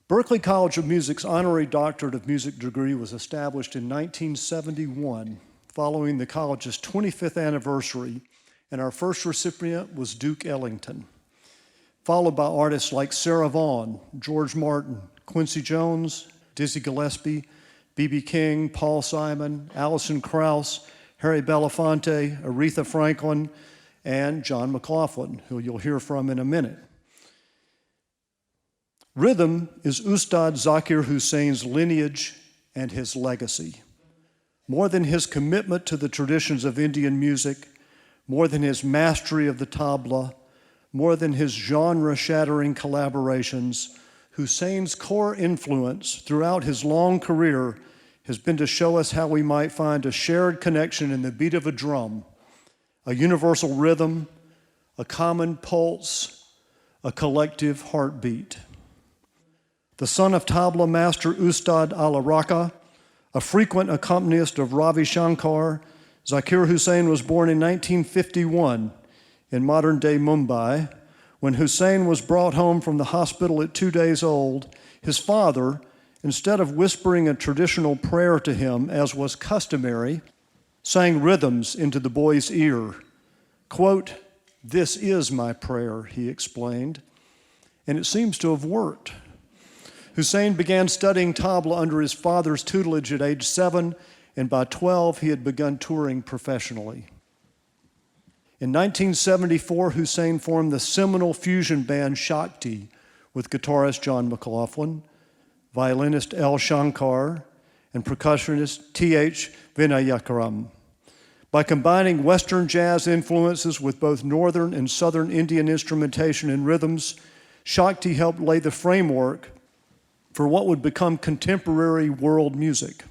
Berklee College of Music's Honorary Doctorate of Music degree was established in 1971, following the college's 25th anniversary, and our first recipient was Duke Ellington, followed by artists like Sarah Vaughan, George Martin, Quincy Jones, Dizzy Gillespie, B.B. King, Paul Simon, Alison Krauss, Harry Belafonte, Aretha Franklin, and John McLaughlin, who you'll hear from in a minute. Rhythm is Ustad Zakir Hussain's lineage and his legacy. More than his commitment to the traditions of Indian music, more than his mastery of the tabla, more than his genre-shattering collaborations, Hussain's core influence throughout his long career has been to show us how we might find a shared connection in the beat of a drum, a universal rhythm, a common pulse, a collective heartbeat. The son of tabla master Ustad Al-Raka, a frequent accompanist of Ravi Shankar, Zakir Hussain was born in 1951 in modern-day Mumbai. When Hussain was brought home from the hospital at 2 days old, his father, instead of whispering a traditional prayer to him, as was customary, sang rhythms into the boy's ear. Quote, "This is my prayer," he explained, and it seems to have worked. Hussain began studying tabla under his father's tutelage at age 7, and by 12 he had begun touring professionally. In 1974, Hussain formed the seminal fusion band Shakti with guitarist John McLaughlin, violinist L. Shankar, and percussionist T.H. Vinayakaram. By combining Western jazz influences with both Northern and Southern Indian instrumentation and rhythms, Shakti helped lay the framework for what would become contemporary world music.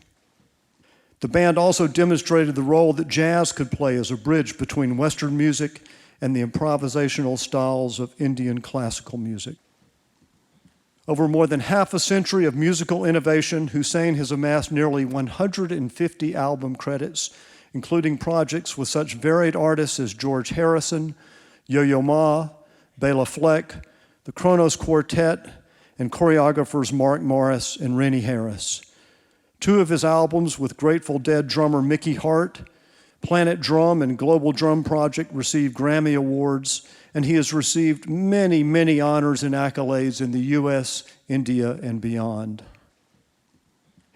The band also demonstrated the role that jazz could play as a bridge between Western music and the improvisational styles of Indian classical music. Over more than half a century of musical innovation, Hussain has amassed nearly 150 album credits, including projects with such varied artists as George Harrison, Yo-Yo Ma, Bela Fleck, the Kronos Quartet, and choreographers Mark Morris and Rennie Harris. 2 of his albums with Grateful Dead drummer Mickey Hart, Planet Drum and Global Drum Project received Grammy Awards, and he has received many, many honors and accolades in the US, India, and beyond.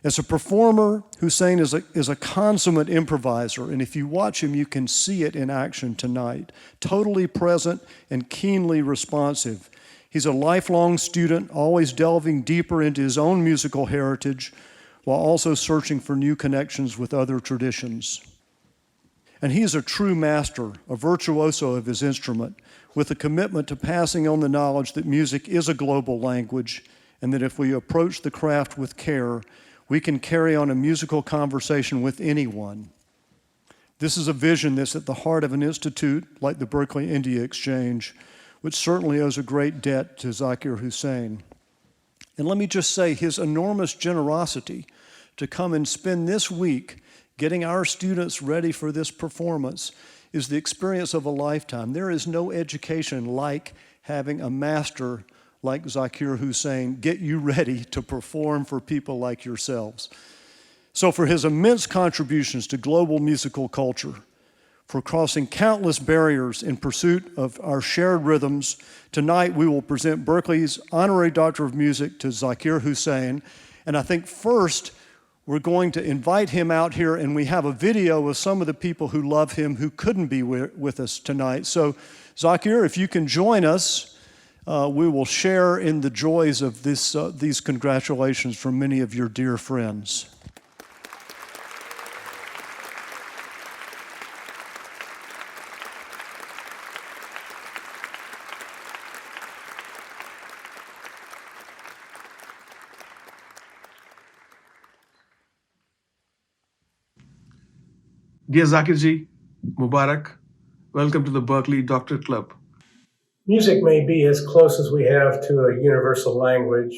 As a performer, Hussain is a consummate improviser, and if you watch him, you can see it in action tonight. Totally present and keenly responsive. He's a lifelong student, always delving deeper into his own musical heritage, while also searching for new connections with other traditions. And he is a true master, a virtuoso of his instrument, with a commitment to passing on the knowledge that music is a global language, and that if we approach the craft with care, we can carry on a musical conversation with anyone. This is a vision that's at the heart of an institute like the Berklee India Exchange, which certainly owes a great debt to Zakir Hussain. And let me just say, his enormous generosity to come and spend this week getting our students ready for this performance is the experience of a lifetime. There is no education like having a master like Zakir Hussain get you ready to perform for people like yourselves. So for his immense contributions to global musical culture, for crossing countless barriers in pursuit of our shared rhythms, tonight we will present Berklee's Honorary Doctor of Music to Zakir Hussain. And I think first we're going to invite him out here, and we have a video of some of the people who love him who couldn't be with us tonight. So Zakir, if you can join us, we will share in the joys of these congratulations from many of your dear friends. Dear Zakir Ji, Mubarak, welcome to the Berklee Doctorate Club. Music may be as close as we have to a universal language,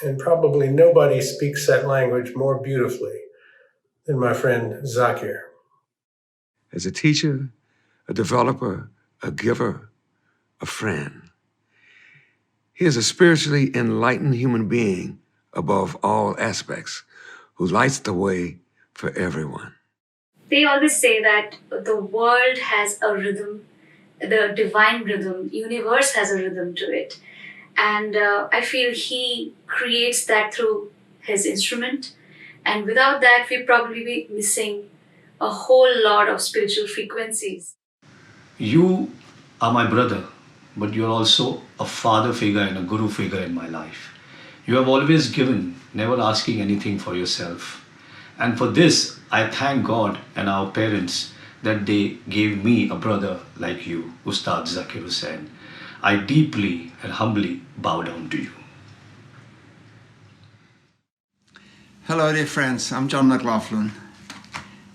and probably nobody speaks that language more beautifully than my friend Zakir. As a teacher, a developer, a giver, a friend, He is a spiritually enlightened human being above all aspects who lights the way for everyone. They always say that the world has a rhythm, the divine rhythm, universe has a rhythm to it. And I feel he creates that through his instrument. And without that, we'd probably be missing a whole lot of spiritual frequencies. You are my brother, but you're also a father figure and a guru figure in my life. You have always given, never asking anything for yourself. And for this, I thank God and our parents that they gave me a brother like you, Ustad Zakir Hussain. I deeply and humbly bow down to you. Hello dear friends, I'm John McLaughlin.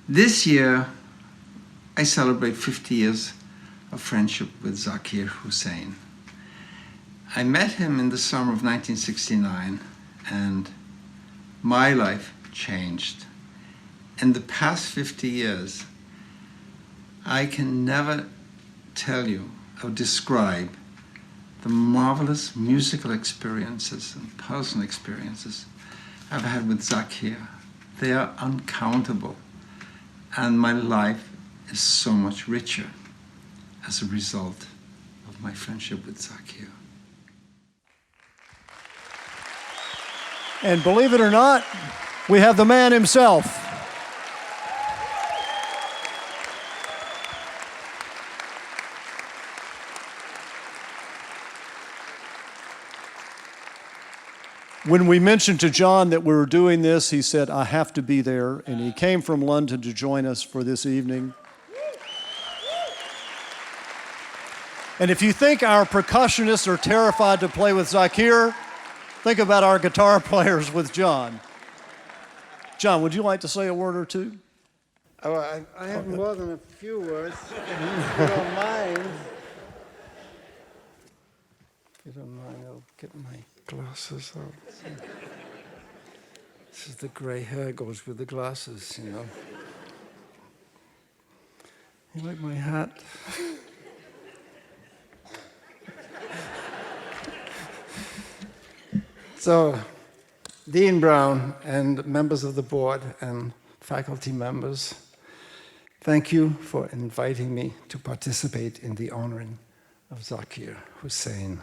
This year I celebrate 50 years of friendship with Zakir Hussain. I met him in the summer of 1969 and my life changed. In the past 50 years, I can never tell you or describe the marvelous musical experiences and personal experiences I've had with Zakir. They are uncountable, and my life is so much richer as a result of my friendship with Zakir. And believe it or not, we have the man himself. When we mentioned to John that we were doing this, he said, I have to be there. And he came from London to join us for this evening. And if you think our percussionists are terrified to play with Zakir, think about our guitar players with John. John, would you like to say a word or two? Oh, I have more than a few words, if you don't mind. If you don't mind, I'll get my glasses out. This is the gray hair goes with the glasses, you know. You like my hat? So, Dean Brown and members of the board and faculty members, thank you for inviting me to participate in the honoring of Zakir Hussain.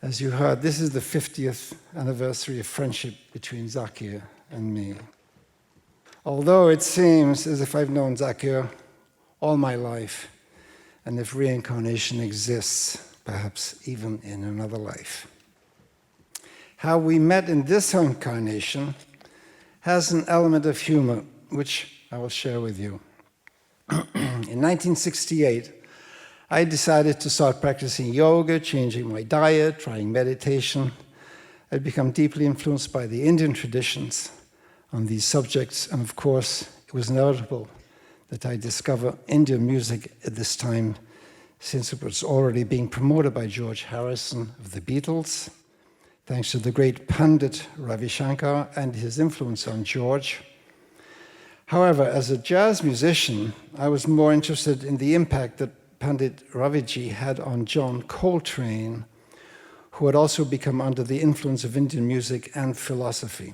As you heard, this is the 50th anniversary of friendship between Zakir and me. Although it seems as if I've known Zakir all my life, and if reincarnation exists, perhaps even in another life. How we met in this incarnation has an element of humor, which I will share with you. In 1968, I decided to start practicing yoga, changing my diet, trying meditation. I'd become deeply influenced by the Indian traditions on these subjects, and of course, it was inevitable that I discover Indian music at this time, since it was already being promoted by George Harrison of the Beatles, thanks to the great Pandit Ravi Shankar and his influence on George. However, as a jazz musician, I was more interested in the impact that Pandit Raviji had on John Coltrane, who had also become under the influence of Indian music and philosophy.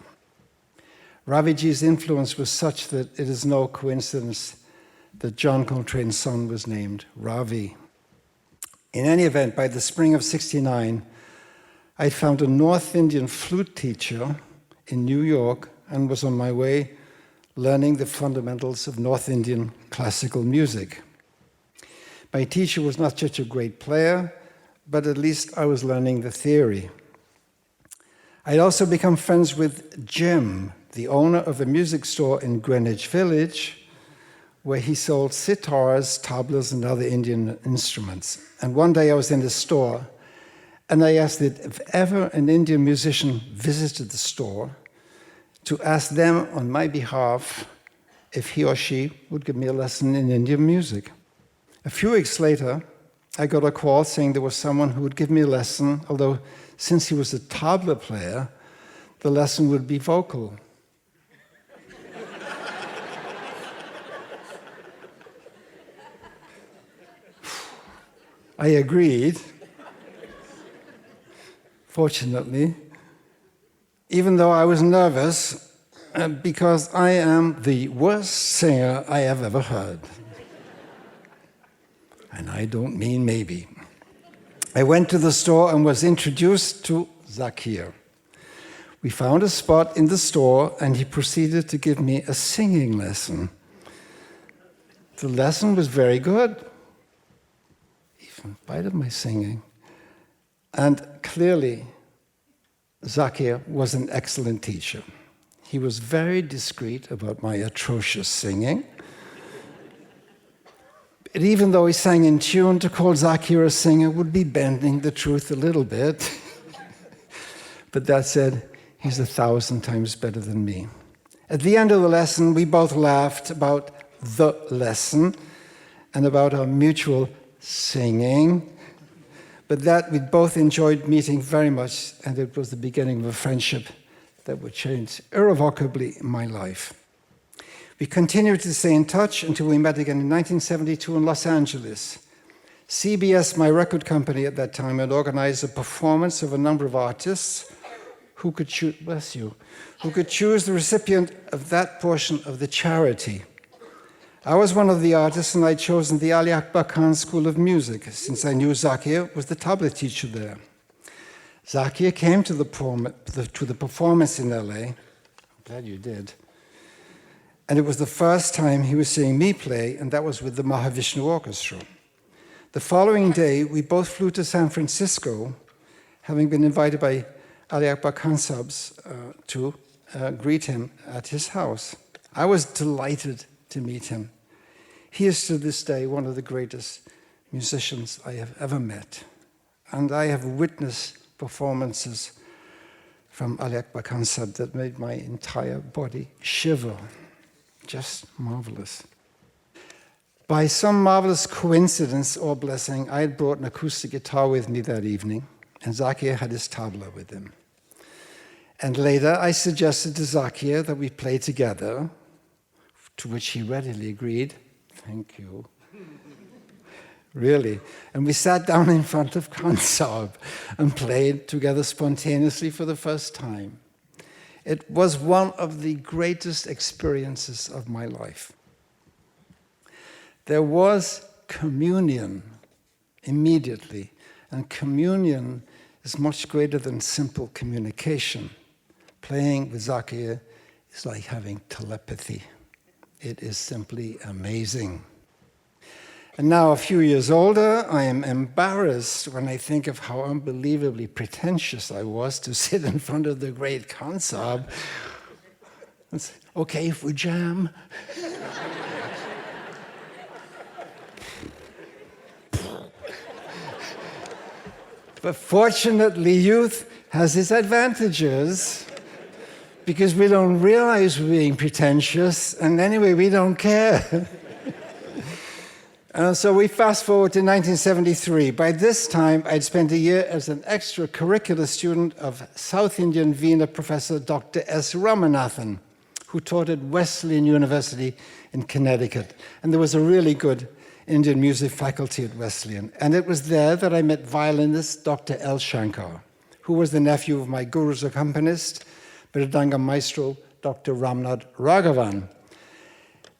Raviji's influence was such that it is no coincidence that John Coltrane's son was named Ravi. In any event, by the spring of '69, I found a North Indian flute teacher in New York and was on my way learning the fundamentals of North Indian classical music. My teacher was not such a great player, but at least I was learning the theory. I'd also become friends with Jim, the owner of a music store in Greenwich Village, where he sold sitars, tablas, and other Indian instruments. And one day I was in the store, and I asked that if ever an Indian musician visited the store, to ask them on my behalf if he or she would give me a lesson in Indian music. A few weeks later, I got a call saying there was someone who would give me a lesson, although since he was a tabla player, the lesson would be vocal. I agreed, fortunately, even though I was nervous, because I am the worst singer I have ever heard. And I don't mean maybe. I went to the store and was introduced to Zakir. We found a spot in the store, and he proceeded to give me a singing lesson. The lesson was very good, even in spite of my singing. And clearly, Zakir was an excellent teacher. He was very discreet about my atrocious singing. But even though he sang in tune, to call Zakir a singer would be bending the truth a little bit. But that said, he's 1,000 times better than me. At the end of the lesson, we both laughed about the lesson and about our mutual singing, but that we both enjoyed meeting very much, and it was the beginning of a friendship that would change irrevocably my life. We continued to stay in touch until we met again in 1972 in Los Angeles. CBS, my record company at that time, had organized a performance of a number of artists who could choose, bless you, who could choose the recipient of that portion of the charity. I was one of the artists, and I'd chosen the Ali Akbar Khan School of Music, since I knew Zakir was the tabla teacher there. Zakir came to the performance in LA. I'm glad you did. And it was the first time he was seeing me play, and that was with the Mahavishnu Orchestra. The following day, we both flew to San Francisco, having been invited by Ali Akbar Khan Sabs to greet him at his house. I was delighted to meet him. He is to this day one of the greatest musicians I have ever met. And I have witnessed performances from Ali Akbar Khan Sab that made my entire body shiver. Just marvelous. By some marvelous coincidence or blessing, I had brought an acoustic guitar with me that evening, and Zakir had his tabla with him. And later, I suggested to Zakir that we play together, to which he readily agreed. Thank you. Really. And we sat down in front of Khan Sahib and played together spontaneously for the first time. It was one of the greatest experiences of my life. There was communion immediately, and communion is much greater than simple communication. Playing with Zakir is like having telepathy. It is simply amazing. And now, a few years older, I am embarrassed when I think of how unbelievably pretentious I was to sit in front of the great Khan Sahib and say, okay, if we jam. But fortunately, youth has its advantages, because we don't realize we're being pretentious, and anyway, we don't care. So we fast forward to 1973. By this time, I'd spent a year as an extracurricular student of South Indian Veena professor Dr. S. Ramanathan, who taught at Wesleyan University in Connecticut. And there was a really good Indian music faculty at Wesleyan. And it was there that I met violinist Dr. L. Shankar, who was the nephew of my guru's accompanist, Mridanga maestro Dr. Ramnath Raghavan.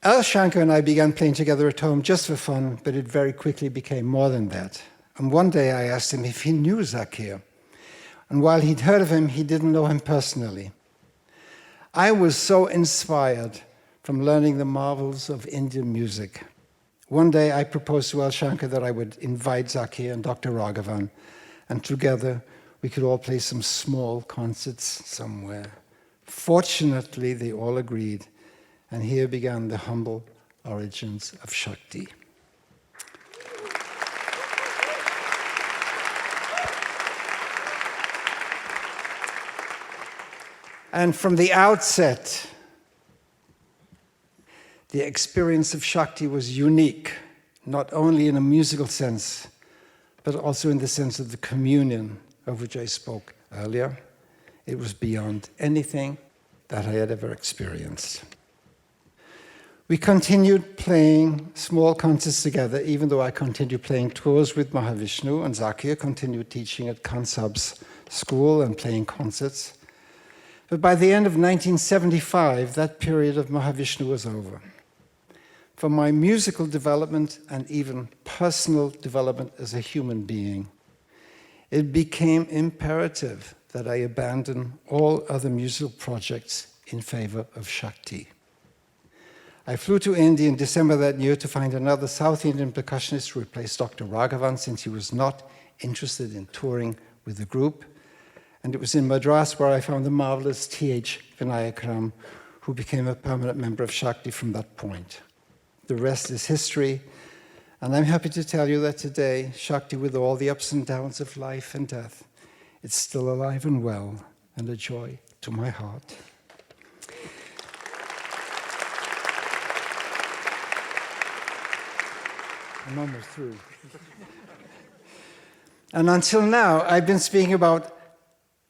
L. Shankar and I began playing together at home just for fun, but it very quickly became more than that. And one day I asked him if he knew Zakir. And while he'd heard of him, he didn't know him personally. I was so inspired from learning the marvels of Indian music. One day I proposed to L. Shankar that I would invite Zakir and Dr. Raghavan, and together we could all play some small concerts somewhere. Fortunately, they all agreed. And here began the humble origins of Shakti. And from the outset, the experience of Shakti was unique, not only in a musical sense, but also in the sense of the communion of which I spoke earlier. It was beyond anything that I had ever experienced. We continued playing small concerts together, even though I continued playing tours with Mahavishnu, and Zakir continued teaching at Khan Sab's school and playing concerts. But by the end of 1975, that period of Mahavishnu was over. For my musical development and even personal development as a human being, it became imperative that I abandon all other musical projects in favor of Shakti. I flew to India in December that year to find another South Indian percussionist to replace Dr. Raghavan, since he was not interested in touring with the group. And it was in Madras where I found the marvelous T.H. Vinayakaram, who became a permanent member of Shakti from that point. The rest is history, and I'm happy to tell you that today, Shakti, with all the ups and downs of life and death, it's still alive and well, and a joy to my heart. I'm almost through. And until now, I've been speaking about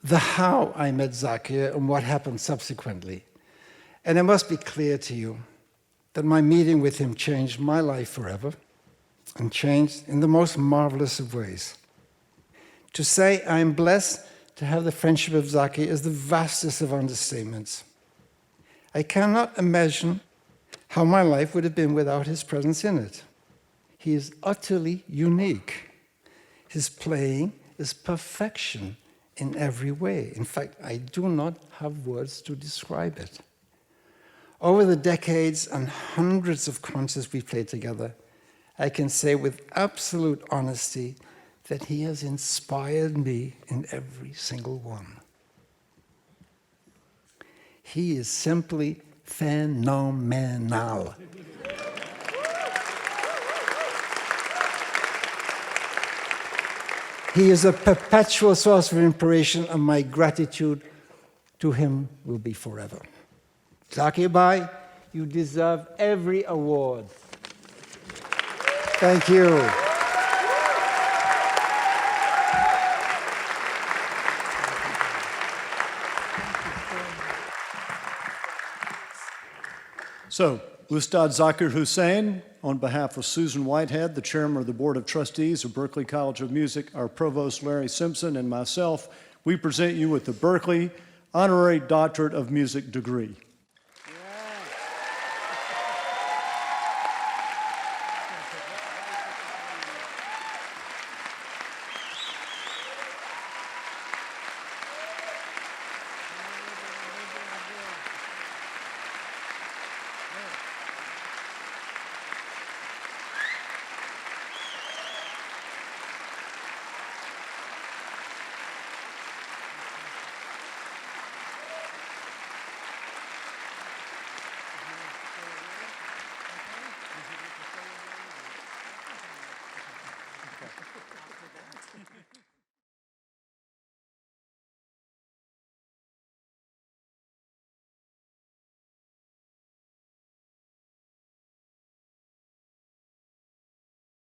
the how I met Zakir and what happened subsequently. And it must be clear to you that my meeting with him changed my life forever, and changed in the most marvelous of ways. To say I'm blessed to have the friendship of Zakir is the vastest of understatements. I cannot imagine how my life would have been without his presence in it. He is utterly unique. His playing is perfection in every way. In fact, I do not have words to describe it. Over the decades and hundreds of concerts we've played together, I can say with absolute honesty that he has inspired me in every single one. He is simply phenomenal. He is a perpetual source of inspiration, and my gratitude to him will be forever. Zakir Bhai, you deserve every award. Thank you. So, Ustad Zakir Hussain, on behalf of Susan Whitehead, the chairman of the Board of Trustees of Berklee College of Music, our provost Larry Simpson, and myself, we present you with the Berklee Honorary Doctorate of Music degree.